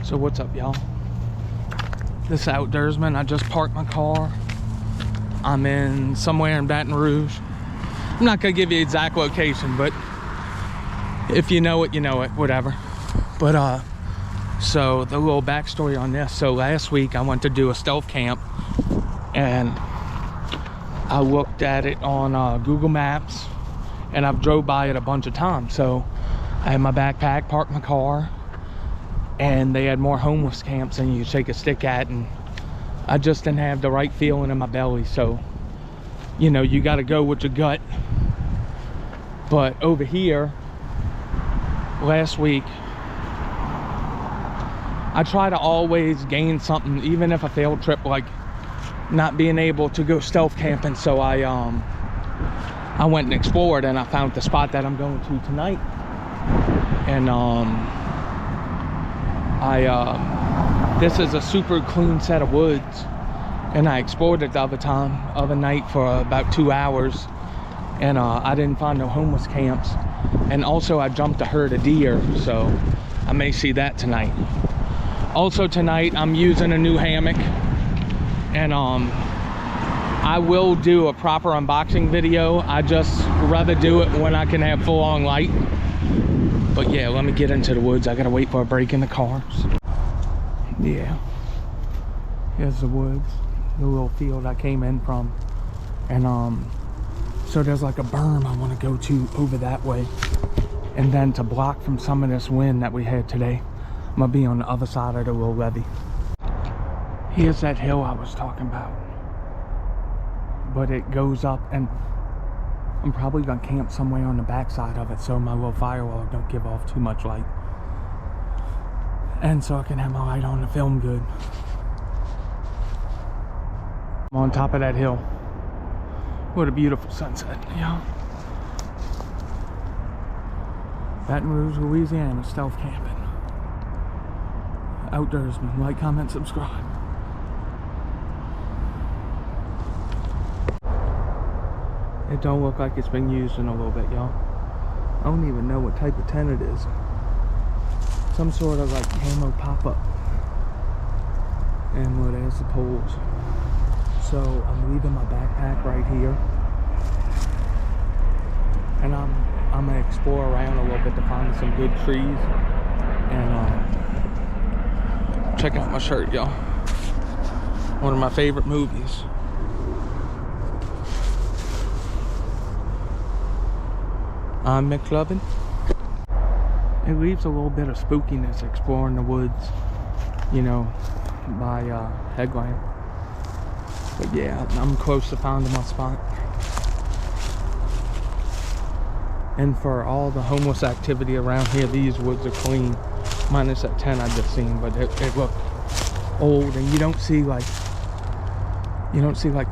So what's up, y'all? This is Outdoorsman. I just parked my car. I'm in somewhere in Baton Rouge. I'm not gonna give you exact location, but if you know it, you know it, whatever. But so the little backstory on this. So last week I went to do a stealth camp, and I looked at it on Google Maps, and I've drove by it a bunch of times. So I had my backpack, parked my car, and they had more homeless camps than you could shake a stick at, and I just didn't have the right feeling in my belly. So, you know, you got to go with your gut. But over here, last week, I try to always gain something, even if a failed trip, like not being able to go stealth camping. So I went and explored, and I found the spot that I'm going to tonight. And this is a super clean set of woods, and I explored it the other night for about 2 hours, and I didn't find no homeless camps. And also I jumped a herd of deer, so I may see that tonight. Also tonight I'm using a new hammock, and I will do a proper unboxing video. I just rather do it when I can have full-on light. But yeah, let me get into the woods. I gotta wait for a break in the cars. Yeah, here's the woods, the little field I came in from. And so there's like a berm I want to go to over that way, and then to block from some of this wind that we had today, I'm gonna be on the other side of the little levee. Here's that hill I was talking about, but it goes up, and I'm probably gonna camp somewhere on the back side of it, so my little firewall don't give off too much light, and so I can have my light on to film good. I'm on top of that hill. What a beautiful sunset, yeah. Baton Rouge, Louisiana, stealth camping. Outdoorsman. Like, comment, subscribe. It don't look like it's been used in a little bit, y'all. I don't even know what type of tent it is. Some sort of like camo pop-up. And well, there's the poles. So I'm leaving my backpack right here, and I'm gonna explore around a little bit to find some good trees. And check out my shirt, y'all. One of my favorite movies. I'm McLovin. It leaves a little bit of spookiness exploring the woods, you know, by headlamp. But yeah, I'm close to finding my spot. And for all the homeless activity around here, these woods are clean, minus that tent I just seen. But it looked old, and you don't see like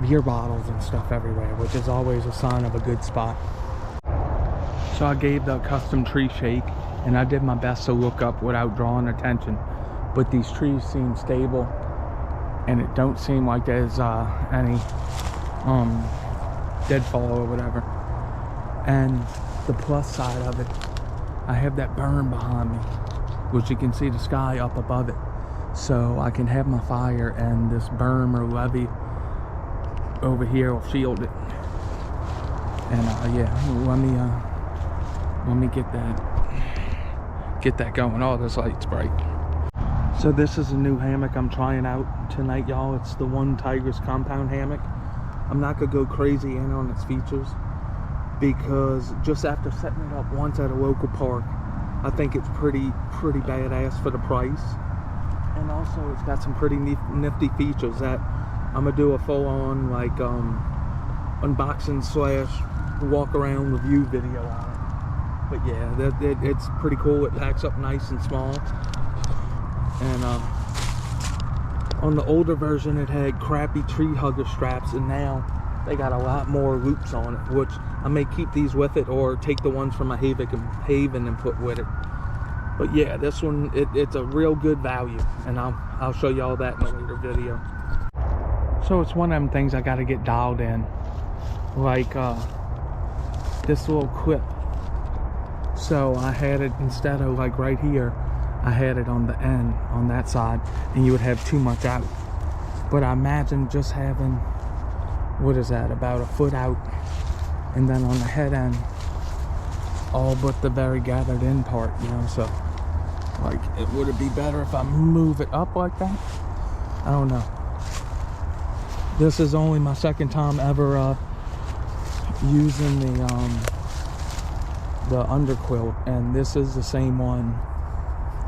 beer bottles and stuff everywhere, which is always a sign of a good spot. So I gave the custom tree shake, and I did my best to look up without drawing attention. But these trees seem stable, and it don't seem like there's any deadfall or whatever. And the plus side of it, I have that berm behind me, which you can see the sky up above it. So I can have my fire, and this berm or levee over here will shield it. And yeah, let me get that going. Oh, this light's bright. So this is a new hammock I'm trying out tonight, y'all. It's the One Tigers compound hammock. I'm not gonna go crazy in on its features, because just after setting it up once at a local park, I think it's pretty badass for the price. And also it's got some pretty nifty features that I'm gonna do a full-on like unboxing / walk around review video on it. But yeah, it's pretty cool. It packs up nice and small. And on the older version, it had crappy tree hugger straps, and now they got a lot more loops on it, which I may keep these with it, or take the ones from my Haven and put with it. But yeah, this one, it's a real good value, and I'll show you all that in a later video. So it's one of them things I got to get dialed in, like this little clip. So I had it, instead of like right here, I had it on the end, on that side, and you would have too much out. But I imagine just having, what is that, about a foot out, and then on the head end, all but the very gathered in part, you know. So like, would it be better if I move it up like that? I don't know. This is only my second time ever using the underquilt, and this is the same one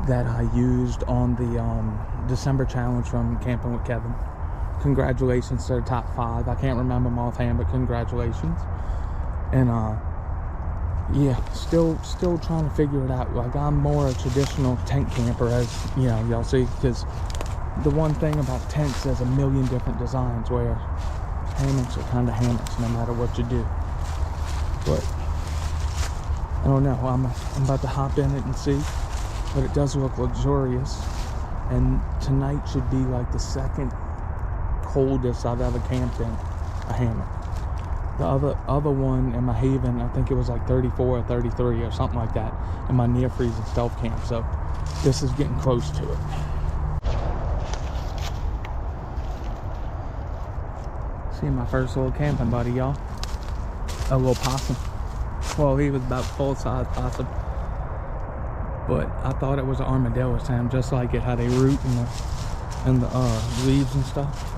that I used on the December challenge from Camping with Kevin. Congratulations to the top 5. I can't remember them offhand, but congratulations. And yeah, still trying to figure it out. Like, I'm more a traditional tent camper, as you know, y'all see, because the one thing about tents, there's a million different designs, where hammocks are kind of hammocks no matter what you do. But I don't know, I'm about to hop in it and see, but it does look luxurious. And tonight should be like the second coldest I've ever camped in a hammock. The other one in my Haven, I think it was like 34 or 33 or something like that in my near freezing StealthCamp. So this is getting close to it. See my first little camping buddy, y'all. A little possum. Well, he was about full-size possum, but I thought it was an armadillo, Sam. Just like it, how they root in the leaves and stuff.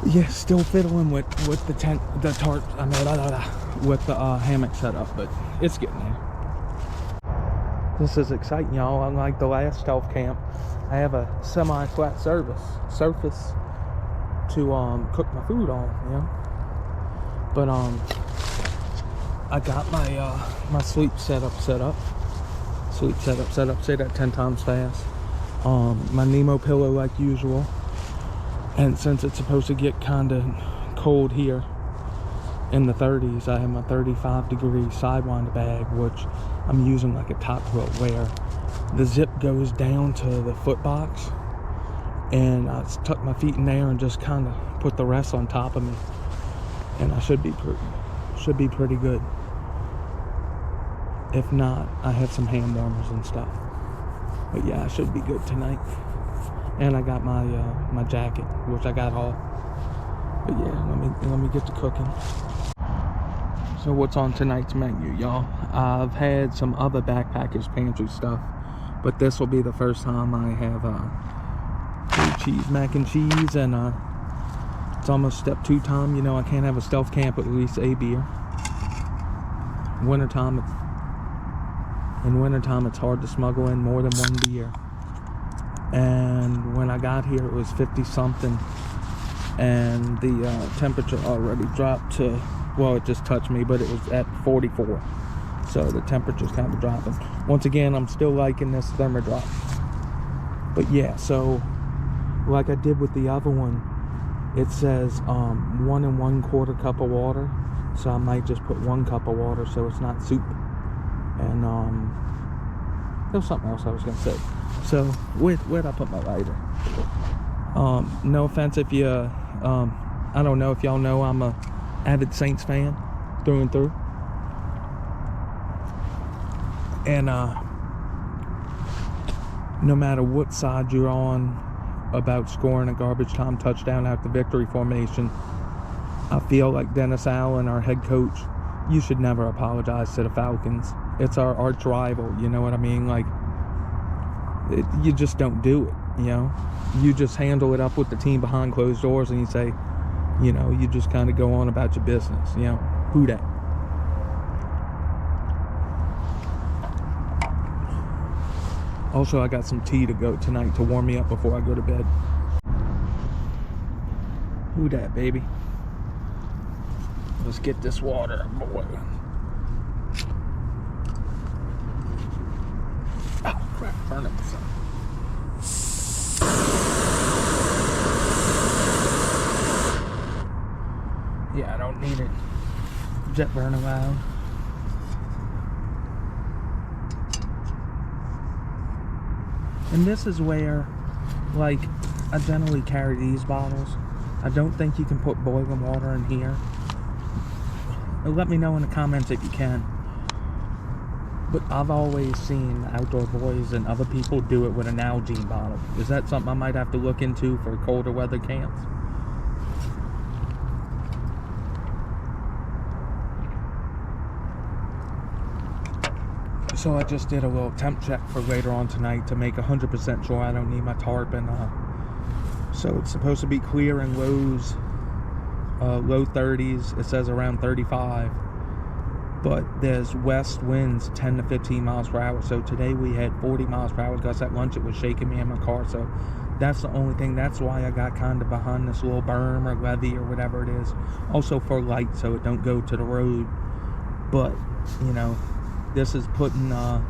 Yeah, still fiddling with the tent, the tarp. I mean, with the hammock setup, but it's getting there. This is exciting, y'all. Unlike the last StealthCamp, I have a semi-flat surface to cook my food on, you know. But I got my my sleep setup set up. Say that 10 times fast. My Nemo pillow like usual. And since it's supposed to get kind of cold here in the 30s, I have my 35-degree Sidewinder bag, which I'm using like a top quilt, where the zip goes down to the foot box, and I tuck my feet in there and just kind of put the rest on top of me, and I should be pretty good. If not, I have some hand warmers and stuff. But yeah, I should be good tonight. And I got my my jacket, which I got off. But yeah, let me get to cooking. So what's on tonight's menu, y'all? I've had some other backpackers pantry stuff, but this will be the first time I have blue cheese mac and cheese, and it's almost step 2 time. You know, I can't have a StealthCamp with at least a beer. In wintertime, it's hard to smuggle in more than 1 beer. And when I got here, it was 50 something, and the temperature already dropped to, well, it just touched me, but it was at 44, so the temperature's kind of dropping. Once again, I'm still liking this thermodrop. But yeah, so like I did with the other one, it says 1 1/4 cup of water, so I might just put 1 cup of water so it's not soup. And there was something else I was gonna say. So where'd I put my lighter? No offense if you I don't know if y'all know I'm a avid Saints fan through and through, and no matter what side you're on about scoring a garbage time touchdown out the victory formation, I feel like Dennis Allen, our head coach, you should never apologize to the Falcons. It's our arch rival, you know what I mean? Like, you just don't do it, you know? You just handle it up with the team behind closed doors, and you say, you know, you just kind of go on about your business, you know? Who dat? Also, I got some tea to go tonight to warm me up before I go to bed. Who dat, baby? Let's get this water, boy. Oh, crap, burn it. Yeah, I don't need it. Jet burn allowed. And this is where, like, I generally carry these bottles. I don't think you can put boiling water in here. Let me know in the comments if you can. But I've always seen outdoor boys and other people do it with an Nalgene bottle. Is that something I might have to look into for colder weather camps? So I just did a little temp check for later on tonight to make 100% sure I don't need my tarp. And so it's supposed to be clear in lows, low 30s. It says around 35. But there's west winds 10 to 15 miles per hour. So today we had 40 miles per hour gusts at lunch. It was shaking me in my car. So that's the only thing. That's why I got kind of behind this little berm or levee or whatever it is. Also for light, so it don't go to the road. But, you know, this is putting a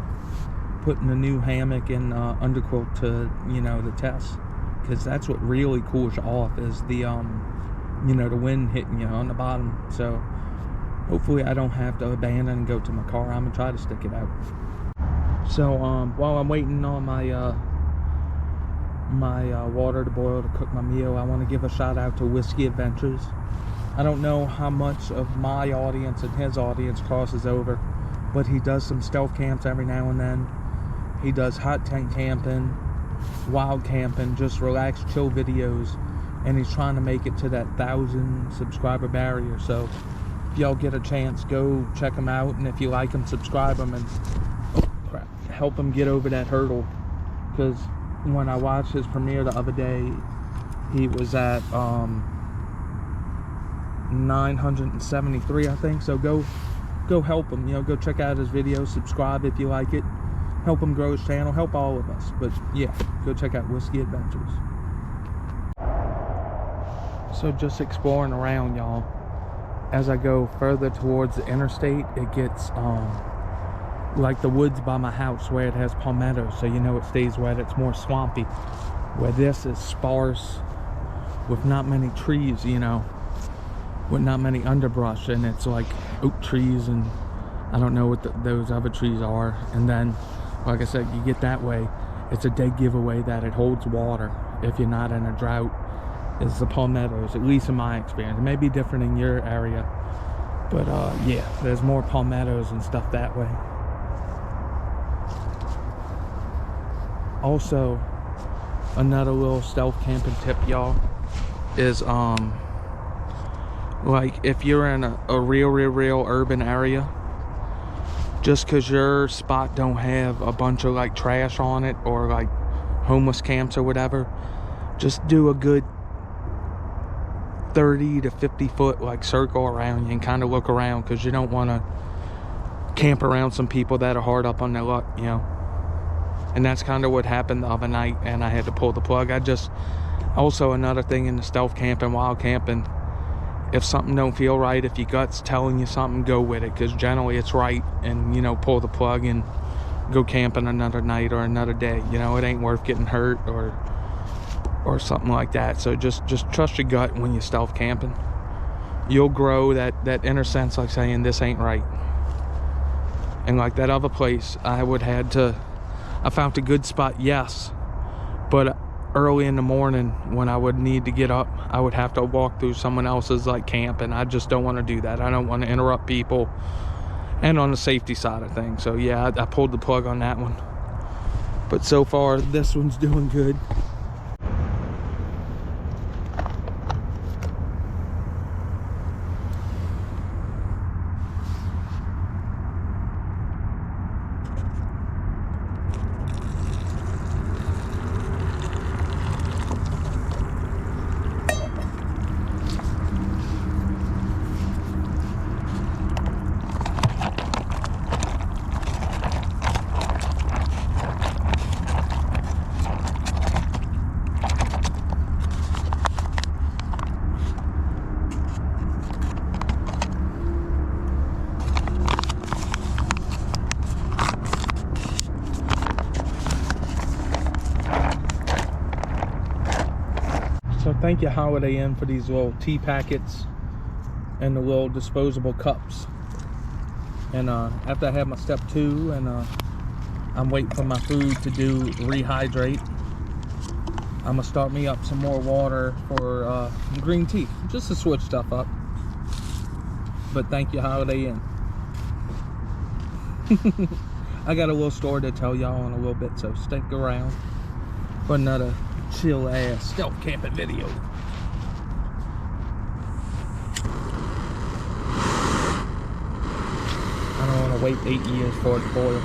new hammock and underquilt to, you know, the test. Because that's what really cools you off is the, you know, the wind hitting you on the bottom. So hopefully I don't have to abandon and go to my car. I'm gonna try to stick it out. So while I'm waiting on my water to boil to cook my meal, I want to give a shout out to Whiskey Adventures. I don't know how much of my audience and his audience crosses over, but he does some stealth camps every now and then. He does hot tent camping, wild camping, just relax, chill videos, and he's trying to make it to that 1,000 subscriber barrier. So if y'all get a chance, go check him out, and if you like him, subscribe him and help him get over that hurdle. Because when I watched his premiere the other day, he was at 973, I think. So go help him, you know, go check out his videos, subscribe if you like it, help him grow his channel, help all of us. But yeah, go check out Whiskey Adventures. So just exploring around, y'all. As I go further towards the interstate, it gets like the woods by my house where it has palmettos, so you know it stays wet. It's more swampy, where this is sparse with not many trees, you know, with not many underbrush, and it's like oak trees and I don't know what those other trees are. And then, like I said, you get that way, it's a dead giveaway that it holds water if you're not in a drought. Is the palmettos, at least in my experience. It may be different in your area, but yeah, there's more palmettos and stuff that way. Also, another little stealth camping tip, y'all, is like if you're in a real urban area, just because your spot don't have a bunch of like trash on it or like homeless camps or whatever, just do a good 30 to 50 foot like circle around you and kind of look around, because you don't want to camp around some people that are hard up on their luck, you know. And that's kind of what happened the other night, and I had to pull the plug. Also another thing in the stealth camping, wild camping, if something don't feel right, if your gut's telling you something, go with it, because generally it's right, and, you know, pull the plug and go camping another night or another day. You know, it ain't worth getting hurt or something like that. So just trust your gut when you're stealth camping. You'll grow that inner sense, like saying this ain't right. And like that other place, I found a good spot, yes, but early in the morning when I would need to get up, I would have to walk through someone else's like camp, and I just don't want to do that. I don't want to interrupt people, and on the safety side of things. So yeah, I pulled the plug on that one, but so far this one's doing good. So thank you, Holiday Inn, for these little tea packets and the little disposable cups. And after I have my step 2 and I'm waiting for my food to rehydrate, I'm gonna start me up some more water for green tea, just to switch stuff up. But thank you, Holiday Inn. I got a little story to tell y'all in a little bit, so stick around for another chill ass stealth camping video. I don't want to wait 8 years for it to boil.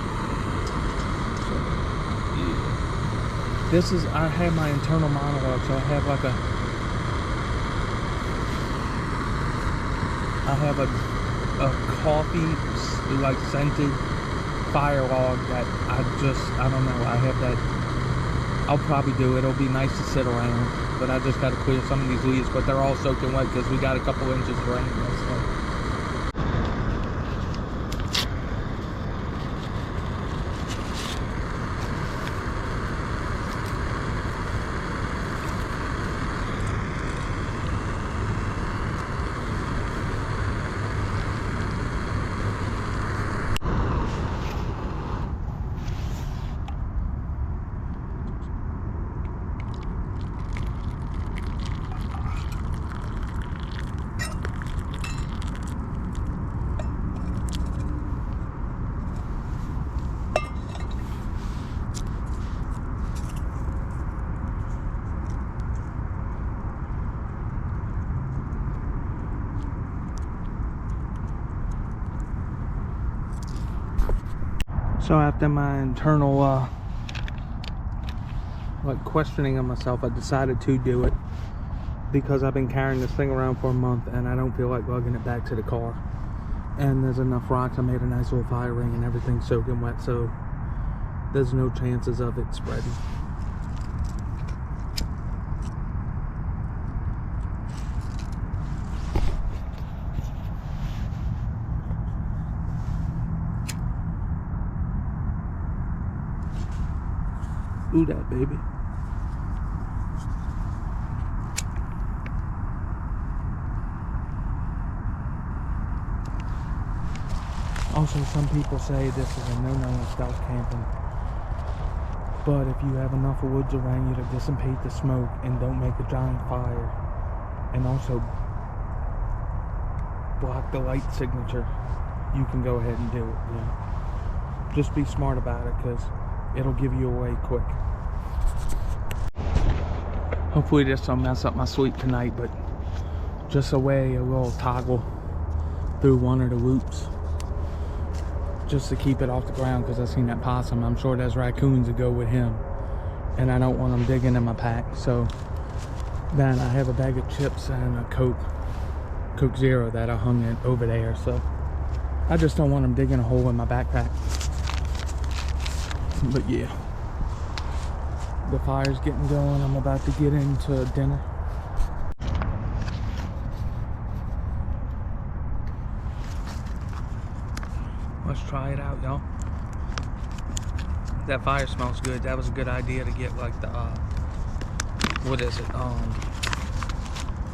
So, yeah. This is, I have my internal monologue, so I have like a coffee, like scented fire log that I don't know, I have that. I'll probably do it. It'll be nice to sit around, but I just got to clear some of these leaves, but they're all soaking wet because we got a couple inches of rain. So after my internal like questioning of myself, I decided to do it because I've been carrying this thing around for a month and I don't feel like lugging it back to the car. And there's enough rocks. I made a nice little fire ring and everything's soaking wet, so there's no chances of it spreading. Do that, baby. Also, some people say this is a no-no in stealth camping, but if you have enough of woods around you to dissipate the smoke and don't make a giant fire, and also block the light signature, you can go ahead and do it. You know? Just be smart about it, because it'll give you away quick. Hopefully this don't mess up my sleep tonight, but just a little toggle through one of the loops just to keep it off the ground, because I've seen that possum. I'm sure there's raccoons that go with him and I don't want them digging in my pack. So then I have a bag of chips and a Coke Zero that I hung it over there, so I just don't want them digging a hole in my backpack. But yeah, the fire's getting going. I'm about to get into dinner. Let's try it out, y'all. That fire smells good. That was a good idea to get like the what is it,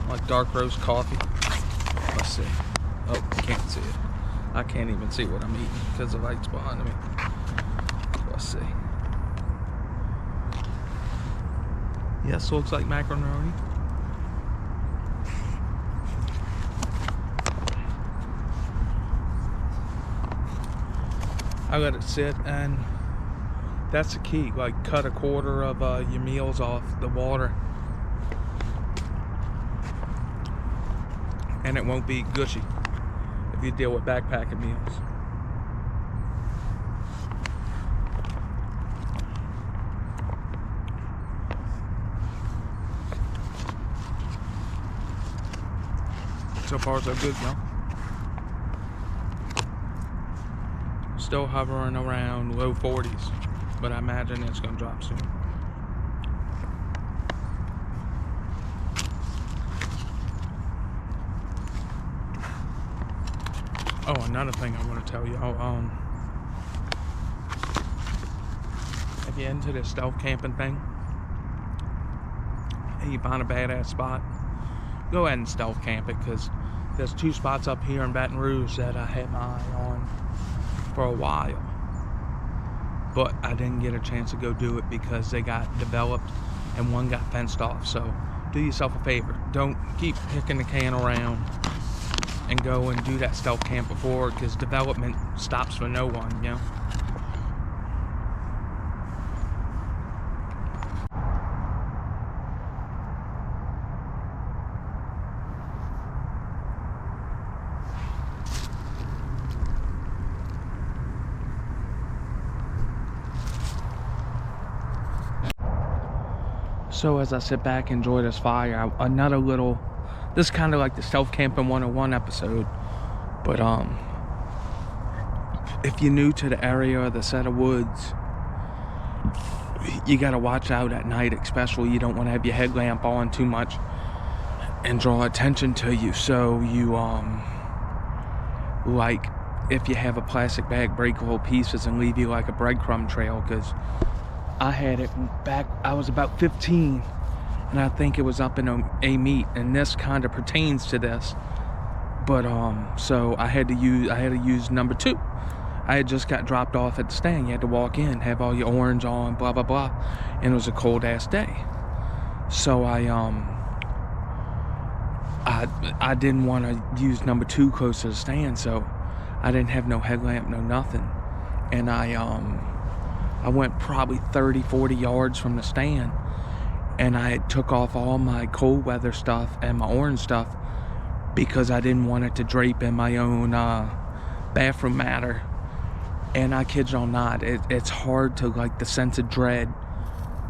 like dark roast coffee. Let's see. Oh, can't see it. I can't even see what I'm eating because the light's behind me. Let's see. Yes, looks like macaroni. I let it sit, and that's the key. Like, cut a quarter of your meals off the water, and it won't be gushy if you deal with backpacking meals. So far so good, y'all. Still hovering around low 40s, but I imagine it's gonna drop soon. Oh, another thing I want to tell y'all, if you're into this stealth camping thing and you find a badass spot, go ahead and stealth camp it, because there's 2 spots up here in Baton Rouge that I had my eye on for a while, but I didn't get a chance to go do it because they got developed and one got fenced off. So do yourself a favor, don't keep kicking the can around and go and do that stealth camp before, because development stops for no one, you know. So as I sit back and enjoy this fire, another little, this is kind of like the Stealth Camping 101 episode, but if you're new to the area or the set of woods, you got to watch out at night, especially. You don't want to have your headlamp on too much and draw attention to you. So you like, if you have a plastic bag, break little pieces and leave you like a breadcrumb trail, because I had it back, I was about 15, and I think it was up in a meet, and this kind of pertains to this. But so I had to use number 2. I had just got dropped off at the stand. You had to walk in, have all your orange on, blah blah blah, and it was a cold ass day. So I didn't want to use number 2 close to the stand, so I didn't have no headlamp, no nothing, and I went probably 30-40 yards from the stand, and I took off all my cold weather stuff and my orange stuff because I didn't want it to drape in my own bathroom matter. And I kid you not, it's hard to, like, the sense of dread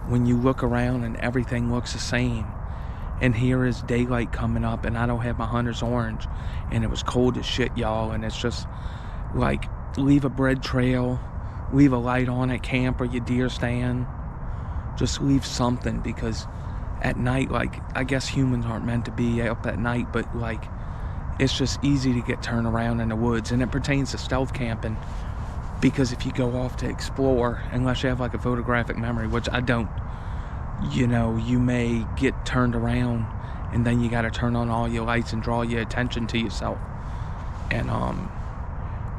when you look around and everything looks the same, and here is daylight coming up and I don't have my hunter's orange, and it was cold as shit, y'all. And it's just like, leave a bread trail, leave a light on at camp or your deer stand, just leave something, because at night, like, I guess humans aren't meant to be up at night, but like, it's just easy to get turned around in the woods. And it pertains to stealth camping, because if you go off to explore, unless you have like a photographic memory, which I don't, you know, you may get turned around and then you got to turn on all your lights and draw your attention to yourself. And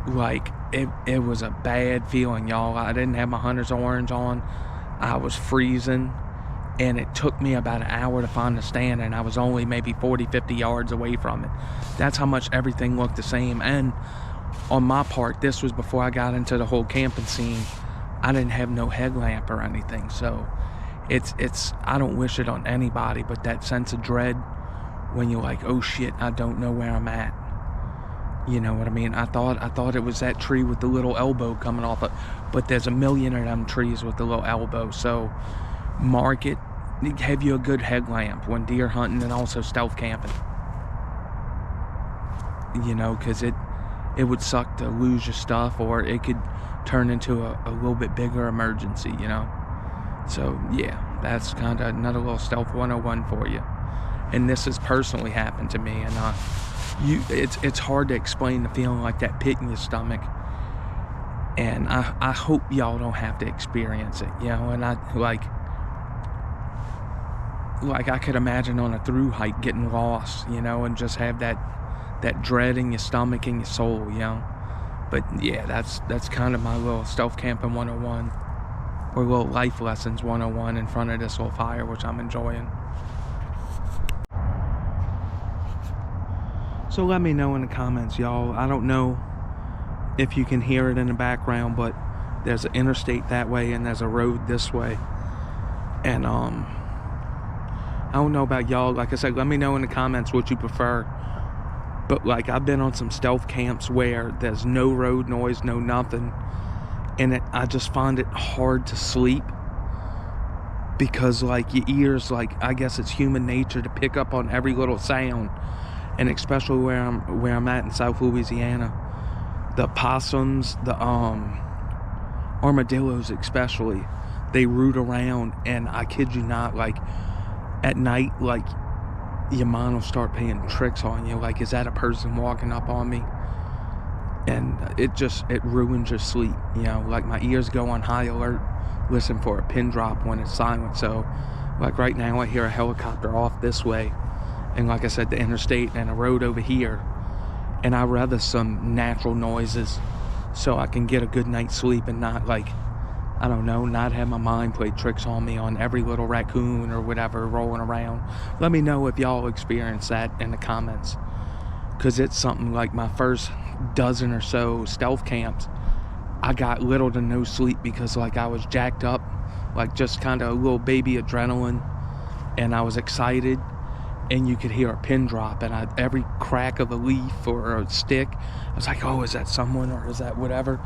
like, it was a bad feeling, y'all. I didn't have my hunter's orange on. I was freezing, and it took me about an hour to find the stand, and I was only maybe 40-50 yards away from it. That's how much everything looked the same. And on my part, this was before I got into the whole camping scene. I didn't have no headlamp or anything, so it's I don't wish it on anybody, but that sense of dread when you're like, oh shit, I don't know where I'm at. You know what I mean? I thought it was that tree with the little elbow coming off it, but there's a million of them trees with the little elbow. So mark it, have you a good headlamp when deer hunting and also stealth camping. You know, because it would suck to lose your stuff, or it could turn into a little bit bigger emergency, you know. So yeah, that's kind of another little Stealth 101 for you. And this has personally happened to me, and it's hard to explain the feeling like that pit in your stomach. And I hope y'all don't have to experience it, you know. And I like I could imagine on a through hike getting lost, you know, and just have that dread in your stomach and your soul, you know. But yeah, that's kind of my little Stealth Camping 101, or little life lessons 101 in front of this little fire, which I'm enjoying. So let me know in the comments, y'all. I don't know if you can hear it in the background, but there's an interstate that way and there's a road this way. And I don't know about y'all. Like I said, let me know in the comments what you prefer. But like, I've been on some stealth camps where there's no road noise, no nothing, and I just find it hard to sleep, because like your ears, like, I guess it's human nature to pick up on every little sound. And especially where I'm at in South Louisiana, the possums, the armadillos especially, they root around, and I kid you not, like at night, like your mind will start playing tricks on you, like, is that a person walking up on me? And it ruins your sleep, you know. Like, my ears go on high alert, listen for a pin drop when it's silent. So like right now I hear a helicopter off this way, and like I said, the interstate and a road over here, and I'd rather some natural noises so I can get a good night's sleep and not, like, I don't know, not have my mind play tricks on me on every little raccoon or whatever rolling around. Let me know if y'all experience that in the comments, because it's something. Like my first dozen or so stealth camps, I got little to no sleep because like I was jacked up, like just kind of a little baby adrenaline, and I was excited, and you could hear a pin drop, and every crack of a leaf or a stick, I was like, oh, is that someone or is that whatever?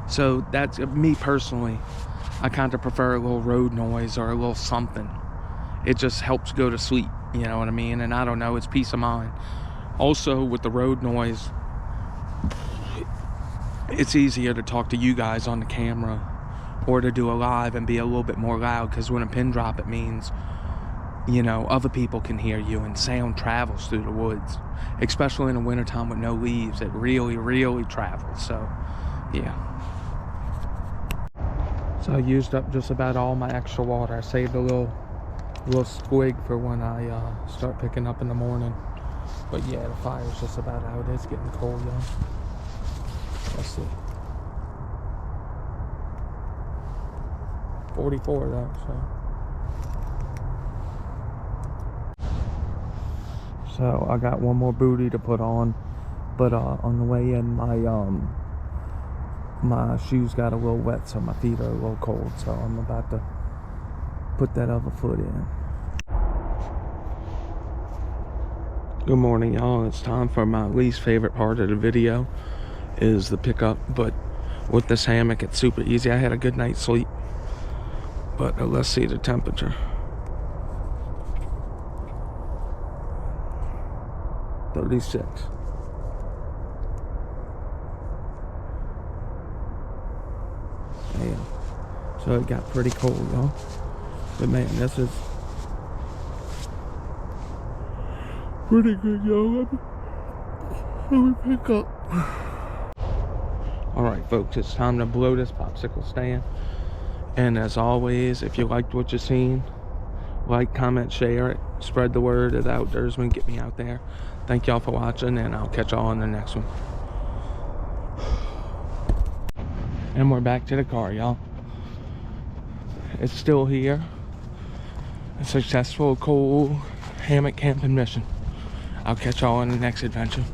So that's me personally. I kind of prefer a little road noise or a little something. it just helps go to sleep, you know what I mean? And I don't know, it's peace of mind. Also, with the road noise, it's easier to talk to you guys on the camera or to do a live and be a little bit more loud, because when a pin drop, it means, you know, other people can hear you and sound travels through the woods, especially in the wintertime with no leaves. It really travels. So yeah, so I used up just about all my extra water. I saved a little squig for when I start picking up in the morning. But yeah, the fire's just about out. It's getting cold, y'all. Let's see, 44 though, so I got one more booty to put on, but on the way in, my shoes got a little wet, so my feet are a little cold, so I'm about to put that other foot in. Good morning, y'all. It's time for my least favorite part of the video, is the pickup. But with this hammock, it's super easy. I had a good night's sleep. But let's see the temperature. 36. Damn. So it got pretty cold, y'all. But man, this is pretty good, y'all. Let me pick up. Alright, folks, it's time to blow this popsicle stand. And as always, if you liked what you've seen, like, comment, share it, spread the word of the outdoorsman, get me out there. Thank y'all for watching, and I'll catch y'all on the next one. And we're back to the car, y'all. It's still here. A successful, cool hammock camping mission. I'll catch y'all on the next adventure.